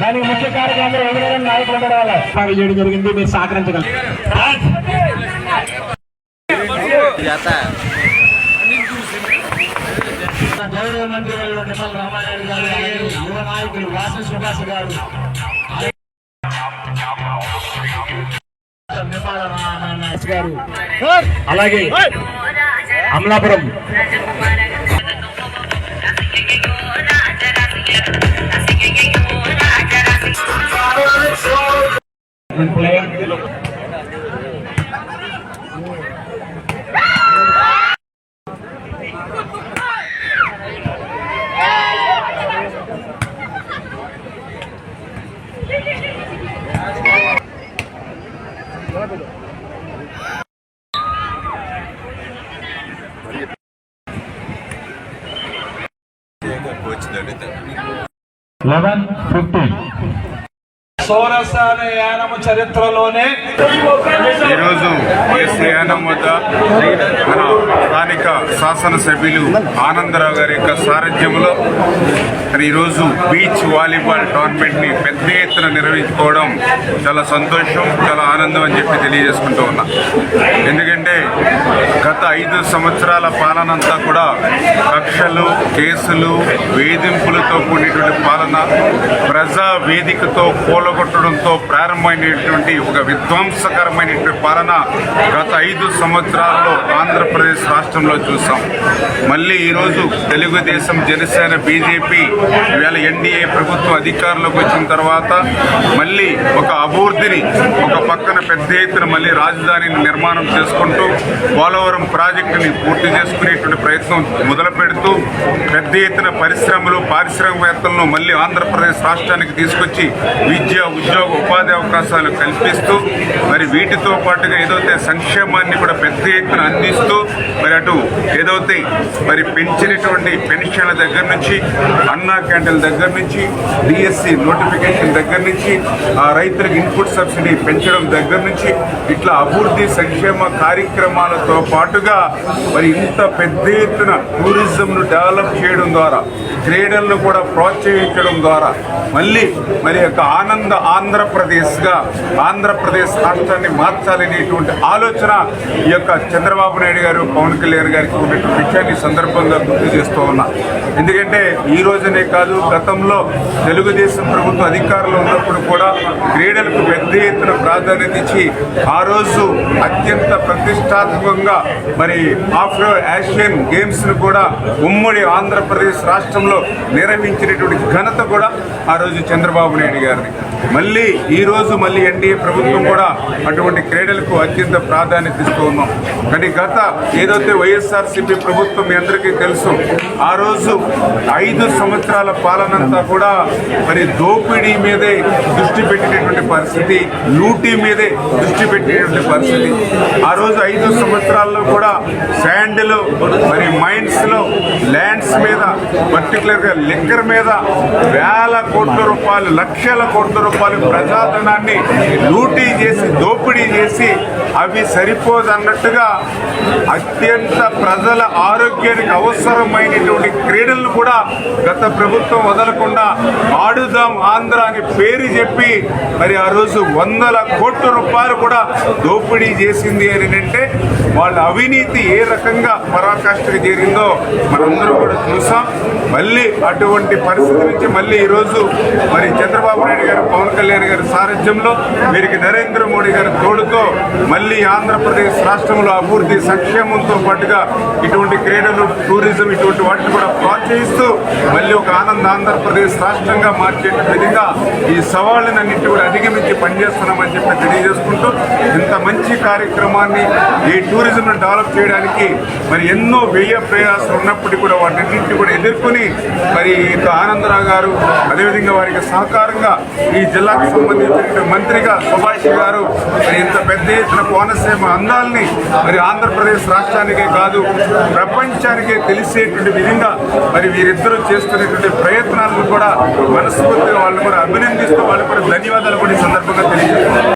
దానికి ముఖ్య కార్యక్రమంలో ఎవరైనా నాయకులు చేయడం జరిగింది. మీరు సహకరించగలరు. గౌరవ మంత్రి నిమ్మల రామారాయుడు గారు, యువ నాయకులు వాసు సుభాష్ గారు, అలాగే అమలాపురం సౌరస్థాన యానము చరిత్రలోనే ఈరోజు యానం వద్ద మన స్థానిక శాసనసభ్యులు ఆనందరావు గారి యొక్క సారథ్యంలో ఈరోజు బీచ్ వాలీబాల్ టోర్నమెంట్ ని పెద్ద ఎత్తున నిర్వహించుకోవడం చాలా సంతోషం, చాలా ఆనందం అని చెప్పి తెలియజేసుకుంటూ ఉన్నా. ఎందుకంటే గత 5 సంవత్సరాల పాలనంతా కూడా కక్షలు, కేసులు, వేధింపులతో కూడినటువంటి పాలన, ప్రజా వేదికతో కూలగొట్టడంతో ప్రారంభమైనటువంటి ఒక విధ్వంసకరమైనటువంటి పాలన గత 5 సంవత్సరాల్లో ఆంధ్రప్రదేశ్ రాష్ట్రంలో చూసాం. మళ్ళీ ఈరోజు తెలుగుదేశం, జనసేన, బీజేపీ ఇవాళ ఎన్డీఏ ప్రభుత్వం అధికారంలోకి వచ్చిన తర్వాత మళ్ళీ ఒక అభివృద్ధిని ఒక పక్కన పెద్ద ఎత్తున మళ్ళీ రాజధానిని నిర్మాణం చేసుకుంటూ పోలవరం ప్రాజెక్టుని పూర్తి చేసుకునేటువంటి ప్రయత్నం మొదలు పెడుతూ పెద్ద ఎత్తున పరిశ్రమలు, పారిశ్రామికవేత్తలను మళ్ళీ ఆంధ్రప్రదేశ్ రాష్ట్రానికి తీసుకొచ్చి విద్య, ఉద్యోగ, ఉపాధి అవకాశాలు కల్పిస్తూ మరి వీటితో పాటుగా ఏదైతే సంక్షేమాన్ని కూడా పెద్ద ఎత్తున అందిస్తూ మరి అటు ఏదైతే మరి పెంచినటువంటి పెన్షన్ల దగ్గర నుంచి, అన్నా క్యాంటీన్ల దగ్గర నుంచి, డిఎస్సి నోటిఫికేషన్ దగ్గర నుంచి, ఆ రైతులకు ఇన్పుట్ సబ్సిడీ పెంచడం దగ్గర నుంచి ఇట్లా అభివృద్ధి సంక్షేమ కార్యక్రమాలతో పాటుగా మరి ఇంత పెద్ద ఎత్తున టూరిజంను డెవలప్ చేయడం ద్వారా, క్రీడలను కూడా ప్రోత్సహించడం ద్వారా మళ్ళీ మరి యొక్క ఆంధ్రప్రదేశ్గా ఆంధ్రప్రదేశ్ రాష్ట్రాన్ని మార్చాలనేటువంటి ఆలోచన ఈ యొక్క చంద్రబాబు నాయుడు గారు, పవన్ కళ్యాణ్ గారికి ఉన్నటువంటి విషయాన్ని సందర్భంగా గుర్తు చేస్తూ ఉన్నా. ఎందుకంటే ఈ రోజునే కాదు, గతంలో తెలుగుదేశం ప్రభుత్వం అధికారంలో ఉన్నప్పుడు కూడా క్రీడలకు పెద్ద ఎత్తున ప్రాధాన్యత ఇచ్చి ఆ రోజు అత్యంత ప్రతిష్టాత్మకంగా మరి ఆఫ్రో ఆసియన్ గేమ్స్ ను కూడా ఉమ్మడి ఆంధ్రప్రదేశ్ రాష్ట్రంలో నిర్వహించినటువంటి ఘనత కూడా ఆ రోజు చంద్రబాబు నాయుడు గారిని. మళ్ళీ ఈ రోజు మళ్ళీ ఎన్డీఏ ప్రభుత్వం కూడా అటువంటి క్రీడలకు అత్యంత ప్రాధాన్యత ఇస్తూ ఉన్నాం. కానీ గత ఏదైతే వైఎస్ఆర్సీపీ ప్రభుత్వం మీ అందరికీ తెలుసు, ఆ రోజు 5 సంవత్సరాల పాలనంతా కూడా మరి దోపిడీ మీదే దృష్టి పెట్టినటువంటి పరిస్థితి, లూటీ మీదే దృష్టి పెట్టినటువంటి పరిస్థితి. ఆ రోజు 5 సంవత్సరాల్లో కూడా శాండ్లో మరి మైన్స్ లో ల్యాండ్స్ మీద, పర్టికులర్ గా లిక్కర్ మీద వేల కోట్ల రూపాయలు, లక్షల కోట్ల రూపాయలు ప్రజాధనాన్ని లూటీ చేసి, దోపిడీ చేసి అవి సరిపోదన్నట్టుగా అత్యంత ప్రజల ఆరోగ్యానికి అవసరమైనటువంటి క్రీడలను కూడా గత ప్రభుత్వం వదలకుండా ఆడుదాం ఆంధ్ర అని పేరు చెప్పి మరి ఆ రోజు వందల కోట్ల రూపాయలు కూడా దోపిడీ చేసింది అని అంటే వాళ్ళ అవినీతి ఏ రకంగా పరాకాష్ఠకు చేరిందో మనందరూ కూడా చూసాం. మళ్ళీ అటువంటి పరిస్థితి నుంచి మళ్ళీ ఈరోజు మరి చంద్రబాబు నాయుడు గారు, పవన్ కళ్యాణ్ గారి సారథ్యంలో వీరికి నరేంద్ర మోడీ గారి తోడుతో మళ్ళీ ఆంధ్రప్రదేశ్ రాష్ట్రంలో అభివృద్ధి సంక్షేమంతో పాటుగా ఇటువంటి క్రీడలు, టూరిజం ఇటువంటి వాటిని కూడా ప్రోత్సహిస్తూ మళ్ళీ ఒక ఆంధ్రప్రదేశ్ రాష్ట్రంగా మార్చే విధంగా ఈ సవాళ్ళనన్నింటి కూడా అధిగమించి పనిచేస్తున్నామని చెప్పి తెలియజేసుకుంటూ, ఇంత మంచి కార్యక్రమాన్ని ఈ టూరిజంను డెవలప్ చేయడానికి మరి ఎన్నో వ్యయ ప్రయాసాలు ఉన్నప్పటికీ కూడా వాటిన్నింటినీ కూడా ఎదుర్కొని మరి ఆనందరావు గారు, అదేవిధంగా వారికి సహకారంగా ఈ జిల్లాకు సంబంధించిన మంత్రిగా సుభాష్ గారు మరి ఇంత పెద్ద ఎత్తున కోనసీమ అందాలని మరి ఆంధ్రప్రదేశ్ రాష్ట్రానికే కాదు ప్రపంచానికే తెలిసేటువంటి విధంగా మరి వీరిద్దరూ చేస్తున్నటువంటి ప్రయత్నాలను కూడా మనస్ఫూర్తిగా వాళ్ళు కూడా అభినందిస్తూ, వాళ్ళు కూడా ధన్యవాదాలు కూడా ఈ సందర్భంగా తెలియజేస్తున్నారు.